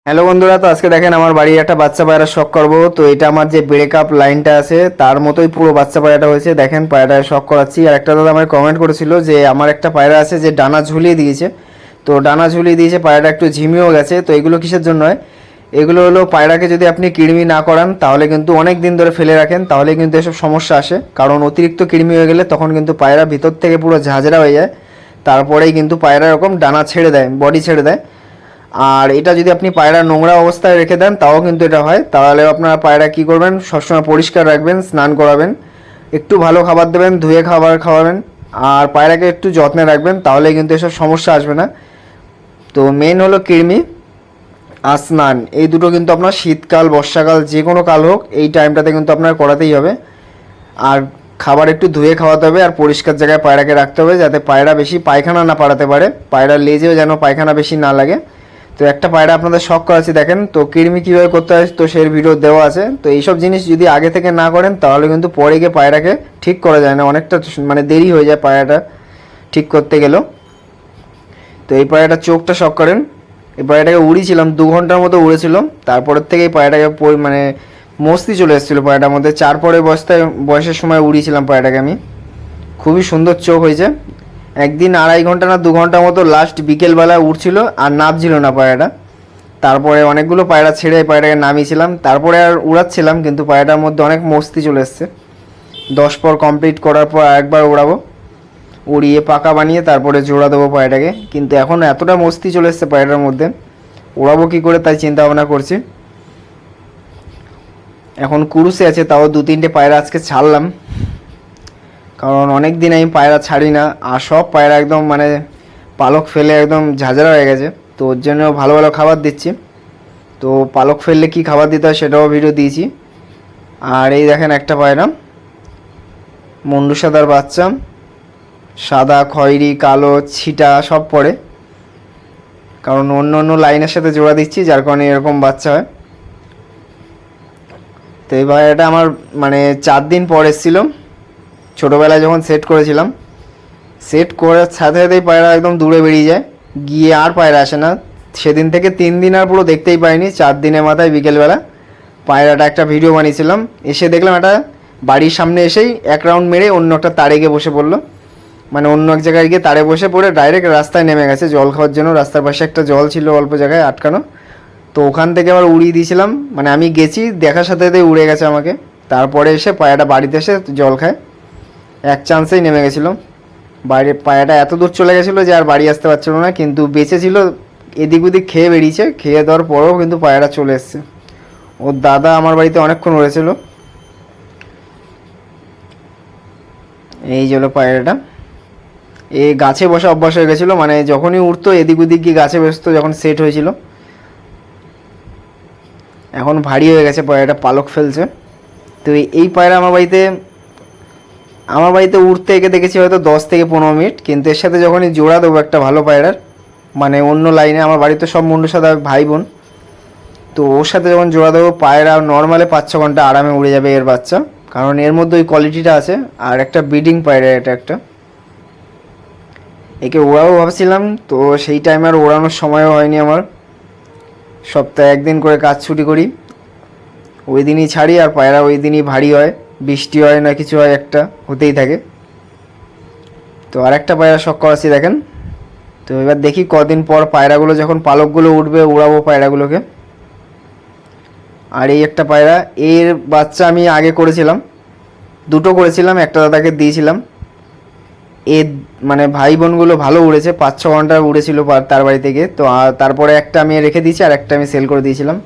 Hello বন্ধুরা, তো আজকে দেখেন আমার বাড়ির একটা বাচ্চা পায়রা শখ করব। তো এটা আমার যে ব্রেকআপ লাইনটা আছে তার মতোই পুরো বাচ্চা পায়রাটা হয়েছে। দেখেন পায়রাটা শখ করাচ্ছি। আর একটা দাদা আমায় কমেন্ট করেছিল যে আমার একটা পায়রা আছে যে ডানা ঝুলিয়ে দিয়েছে। তো ডানা ঝুলিয়ে দিয়েছে, পায়রাটা একটু ঝিমিয়েও গেছে। তো এগুলো কিসের জন্য হয়? এগুলো হলো পায়রাকে যদি আপনি কৃমি না করান তাহলে কিন্তু অনেক দিন ধরে ফেলে রাখেন তাহলে কিন্তু এসব সমস্যা আসে। কারণ অতিরিক্ত কৃমি হয়ে গেলে তখন কিন্তু পায়রা ভিতর থেকে পুরো ঝাঁঝরা হয়ে যায়। তারপরেই কিন্তু পায়রা এরকম ডানা ছেড়ে দেয়, বডি ছেড়ে দেয়। আর এটা যদি আপনি পায়রা নোংরা অবস্থায় রেখে দেন তাও কিন্তু এটা হয়। তাহলে আপনারা পায়রা কী করবেন, সবসময় পরিষ্কার রাখবেন, স্নান করাবেন, একটু ভালো খাবার দেবেন, ধুয়ে খাবার খাওয়াবেন, আর পায়রাকে একটু যত্নে রাখবেন, তাহলে কিন্তু এসব সমস্যা আসবে না। তো মেন হলো কৃমি আর স্নান, এই দুটো কিন্তু আপনার শীতকাল বর্ষাকাল যে কোনো কাল হোক এই টাইমটাতে কিন্তু আপনার করাতেই হবে। আর খাবার একটু ধুয়ে খাওয়াতে হবে আর পরিষ্কার জায়গায় পায়রাকে রাখতে হবে যাতে পায়রা বেশি পায়খানা না পাড়াতে পারে, পায়রার লেজেও যেন পায়খানা বেশি না লাগে। তো একটা পায়রা আপনাদের শখ করাচ্ছি, দেখেন তো কৃমি কীভাবে করতে হয় তো সেই ভিডিও দেওয়া আছে। তো এইসব জিনিস যদি আগে থেকে না করেন তাহলে কিন্তু পরে গিয়ে পায়রাকে ঠিক করা যায় না, অনেকটা মানে দেরি হয়ে যায় পায়রাটা ঠিক করতে গেলেও। তো এই পায়রাটার চোখটা শখ করেন। এই পায়রাটাকে উড়িয়েছিলাম, 2 ঘন্টার মতো উড়েছিল। তারপরের থেকে এই পায়রাটাকে মানে মস্তি চলে এসেছিলো পায়রাটার মধ্যে। পরে বয়সের সময় উড়িয়েছিলাম পায়রাটাকে আমি। খুবই সুন্দর চোখ হয়েছে। একদিন 2.5 ঘন্টা না 2 ঘন্টার মতো লাস্ট বিকেলবেলা উড়ছিল আর নামছিল না পায়রাটা। তারপরে অনেকগুলো পায়রা ছেড়ে পায়রাটাকে নামিয়েছিলাম, তারপরে আর উড়াচ্ছিলাম, কিন্তু পায়রাটার মধ্যে অনেক মস্তি চলে এসছে। 10 পর কমপ্লিট করার পর আরেকবার উড়াবো, উড়িয়ে পাকা বানিয়ে তারপরে জোড়া দেবো পায়রাটাকে। কিন্তু এখন এতটা মস্তি চলে এসছে পায়রাটার মধ্যে, উড়াবো কী করে তাই চিন্তা ভাবনা করছি। এখন কুরুসে আছে, তাও 2-3টে পায়রা আজকে ছাড়লাম, কারণ অনেক দিন আমি পায়রা ছাড়ি না। আর সব পায়রা একদম মানে পালক ফেলে একদম ঝাঁঝরা হয়ে গেছে। তো ওর জন্য ভালো ভালো খাবার দিচ্ছি। তো পালক ফেললে কী খাবার দিতে হয় সেটাও ভিডিও দিয়েছি। আর এই দেখেন একটা পায়রা, মুন্ডু সাদার বাচ্চা, সাদা খয়েরি কালো ছিটা সব পড়ে, কারণ অন্য অন্য লাইনের সাথে জোড়া দিচ্ছি যার কারণে এরকম বাচ্চা হয়। তো এই পায়রাটা আমার মানে 4 দিন পর এসেছিলো, ছোটোবেলায় যখন সেট করেছিলাম। সেট করার সাথে সাথেই পায়রা একদম দূরে বেরিয়ে যায়, গিয়ে আর পায়রা আসে না। সেদিন থেকে 3 দিন আর পুরো দেখতেই পাইনি। 4 দিনের মাথায় বিকেলবেলা পায়রাটা একটা ভিডিও বানিয়েছিলাম, এসে দেখলাম একটা বাড়ির সামনে এসেই 1 রাউন্ড মেরে অন্য একটা তারে গিয়ে বসে পড়লো। মানে অন্য এক জায়গায় গিয়ে তারে বসে পড়ে ডাইরেক্ট রাস্তায় নেমে গেছে জল খাওয়ার জন্য। রাস্তার পাশে একটা জল ছিল অল্প জায়গায় আটকানো, তো ওখান থেকে আবার উড়িয়ে দিয়েছিলাম। মানে আমি গেছি দেখার সাথে সাথে উড়ে গেছে আমাকে। তারপরে এসে পায়রাটা বাড়িতে এসে জল খায়, এক চান্সেই নেমে গেছিলো। পায়রাটা এত দূর চলে গেছিলো যে আর বাড়ি আসতে পারছিল না, কিন্তু বেঁচে ছিল। এদিক ওদিক খেয়ে বেরিয়েছে, খেয়ে দেওয়ার পরেও কিন্তু পায়রা চলে এসছে। ওর দাদা আমার বাড়িতে অনেকক্ষণ উড়েছিল। এই হলো পায়রাটা। এ গাছে বসে অভ্যাস হয়ে গেছিলো, মানে যখনই উঠতো এদিক ওদিক গিয়ে গাছে বসতো যখন সেট হয়েছিল। এখন ভারী হয়ে গেছে পায়রাটা, পালক ফেলছে। তো এই পায়রা আমার বাড়িতে উঠতে একে দেখেছি হয়তো 10 থেকে 15 মিনিট, কিন্তু এর সাথে যখনই জোড়া দেবো একটা ভালো পায়রার, মানে অন্য লাইনে, আমার বাড়িতে সব মুন্ডুর সাথে ভাই বোন, তো ওর সাথে যখন জোড়া দেবো পায়রা নর্মালে 5-6 ঘন্টা আরামে উড়ে যাবে এর বাচ্চা, কারণ এর মধ্যে ওই কোয়ালিটিটা আছে। আর একটা ব্রিডিং পায়রা এটা একটা, একে ওড়াবো ভাবছিলাম, তো সেই টাইমে আর ওড়ানোর সময়ও হয়নি আমার। সপ্তাহে 1 দিন করে কাজ ছুটি করি, ওই দিনই ছাড়ি। আর পায়রা ওই দিনই ভারী হয়, বৃষ্টি হয় না কিছু হয়, একটা হতেই থাকে। তো আরেকটা পায়রা শখ করাচ্ছি দেখেন। তো এবার দেখি কদিন পর পায়রাগুলো যখন পালকগুলো উঠবে উড়াবো পায়রাগুলোকে। আর এই একটা পায়রা, এর বাচ্চা আমি আগে করেছিলাম, 2টো করেছিলাম, একটা দাদাকে দিয়েছিলাম। এর মানে ভাই বোনগুলো ভালো উড়েছে, 5-6 ঘন্টা উড়েছিল তার বাড়ি থেকে। তো তারপরে একটা আমি রেখে দিয়েছি আর একটা আমি সেল করে দিয়েছিলাম।